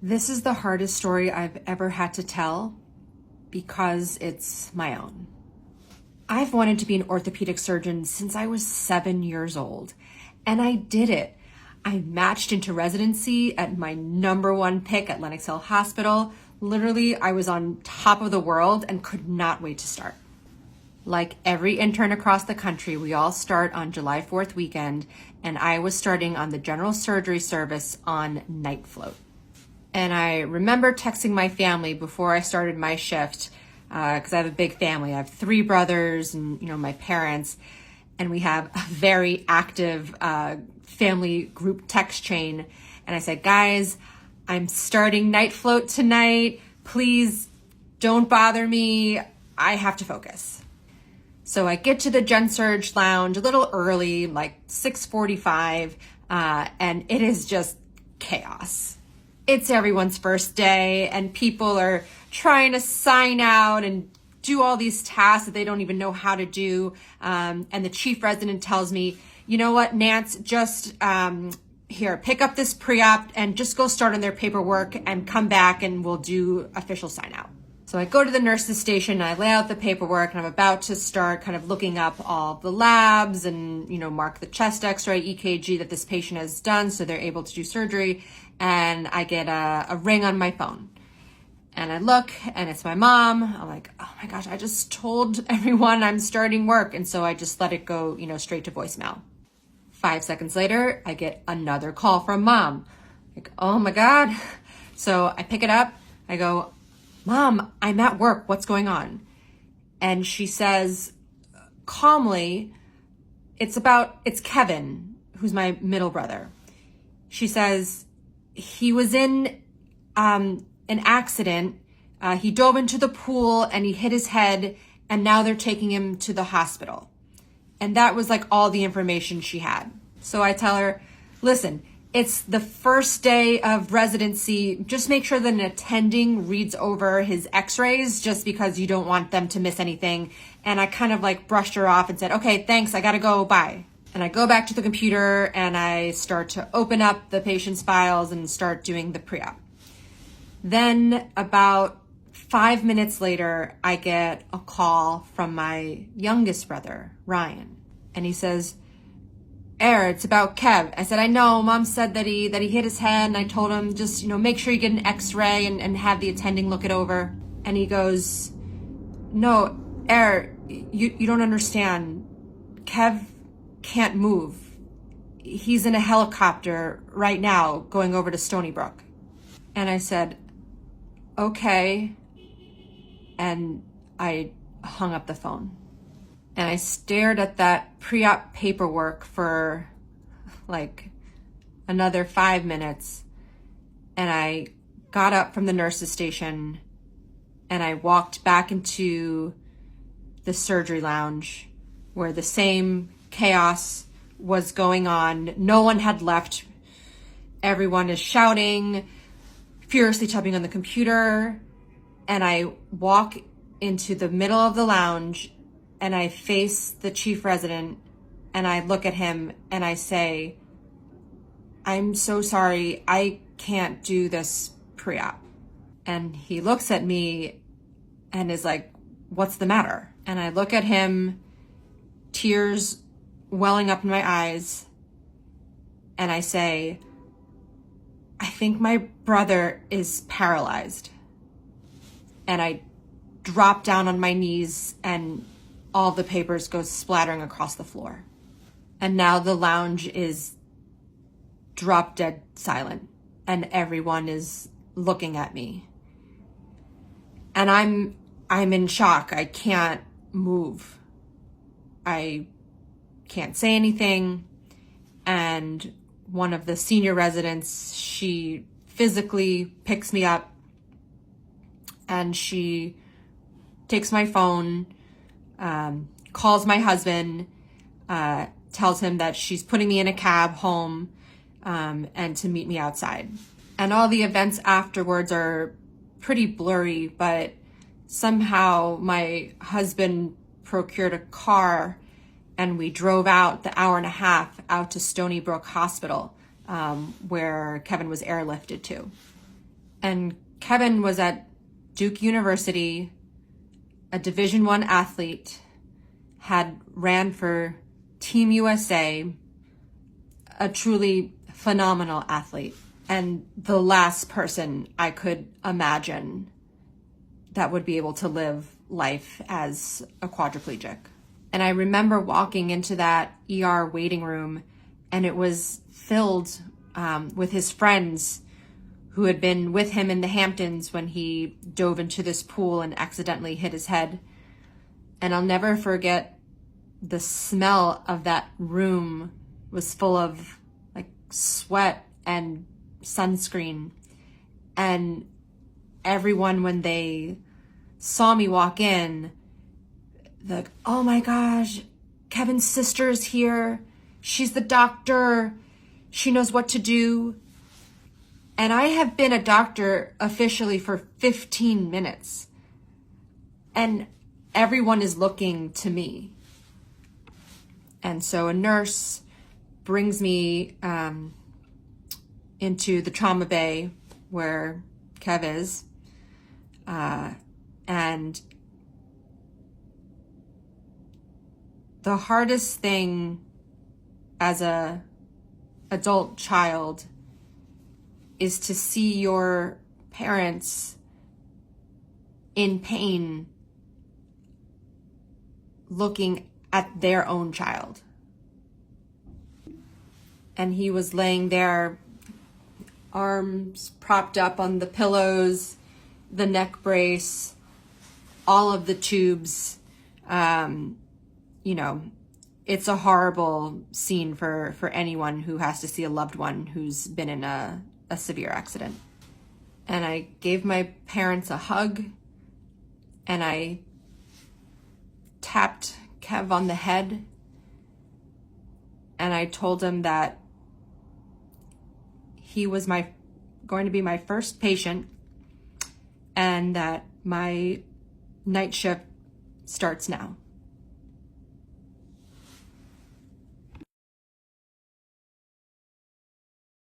This is the hardest story I've ever had to tell because it's my own. I've wanted to be an orthopedic surgeon since I was 7 years old, and I did it. I matched into residency at my #1 pick at Lenox Hill Hospital. Literally, I was on top of the world and could not wait to start. Like every intern across the country, we all start on July 4th weekend, and I was starting on the general surgery service on night float. And I remember texting my family before I started my shift, because I have a big family. I have 3 brothers and, my parents, and we have a very active family group text chain. And I said, guys, I'm starting night float tonight. Please don't bother me. I have to focus. So I get to the Gen Surge lounge a little early, like 6:45, and it is just chaos. It's everyone's first day, and people are trying to sign out and do all these tasks that they don't even know how to do. And the chief resident tells me, you know what, Nance, just here, pick up this pre-op and just go start on their paperwork and come back and we'll do official sign out. So I go to the nurse's station and I lay out the paperwork, and I'm about to start kind of looking up all the labs and, mark the chest x-ray, EKG that this patient has done so they're able to do surgery. And I get a ring on my phone. And I look, and it's my mom. I'm like, oh my gosh, I just told everyone I'm starting work. And so I just let it go, straight to voicemail. 5 seconds later, I get another call from mom. Like, oh my God. So I pick it up. I go, Mom, I'm at work. What's going on? And she says calmly, it's Kevin, who's my middle brother. She says, he was in an accident. He dove into the pool and he hit his head, and now they're taking him to the hospital. And that was like all the information she had. So I tell her, listen, it's the first day of residency. Just make sure that an attending reads over his x-rays, just because you don't want them to miss anything. And I kind of like brushed her off and said, okay, thanks, I gotta go, bye. And I go back to the computer and I start to open up the patient's files and start doing the pre-op. Then about 5 minutes later, I get a call from my youngest brother, Ryan. And he says, it's about Kev. I said, I know, Mom said that he hit his head, and I told him just, make sure you get an x-ray and have the attending look it over. And he goes, no, you don't understand. Kev can't move. He's in a helicopter right now going over to Stony Brook. And I said, okay. And I hung up the phone. And I stared at that pre-op paperwork for like another 5 minutes. And I got up from the nurse's station and I walked back into the surgery lounge where the same chaos was going on. No one had left. Everyone is shouting, furiously typing on the computer. And I walk into the middle of the lounge and I face the chief resident and I look at him and I say, I'm so sorry, I can't do this pre-op. And he looks at me and is like, what's the matter? And I look at him, tears welling up in my eyes, and I say, I think my brother is paralyzed. And I drop down on my knees and all the papers go splattering across the floor. And now the lounge is drop dead silent and everyone is looking at me. And I'm in shock. I can't move. I can't say anything. And one of the senior residents, she physically picks me up and she takes my phone, calls my husband, tells him that she's putting me in a cab home, and to meet me outside. And all the events afterwards are pretty blurry, but somehow my husband procured a car and we drove out the hour and a half out to Stony Brook Hospital, where Kevin was airlifted to. And Kevin was at Duke University, a Division I athlete, had ran for Team USA, a truly phenomenal athlete, and the last person I could imagine that would be able to live life as a quadriplegic. And I remember walking into that ER waiting room, and it was filled with his friends who had been with him in the Hamptons when he dove into this pool and accidentally hit his head. And I'll never forget the smell of that room was full of like sweat and sunscreen. And everyone, when they saw me walk in, like, oh my gosh, Kevin's sister's here. She's the doctor. She knows what to do. And I have been a doctor officially for 15 minutes. And everyone is looking to me. And so a nurse brings me into the trauma bay where Kev is. And the hardest thing as a adult child is to see your parents in pain looking at their own child. And he was laying there, arms propped up on the pillows, the neck brace, all of the tubes. You know, it's a horrible scene for anyone who has to see a loved one who's been in a severe accident. And I gave my parents a hug, and I tapped Kev on the head, and I told him that he was going to be my first patient, and that my night shift starts now.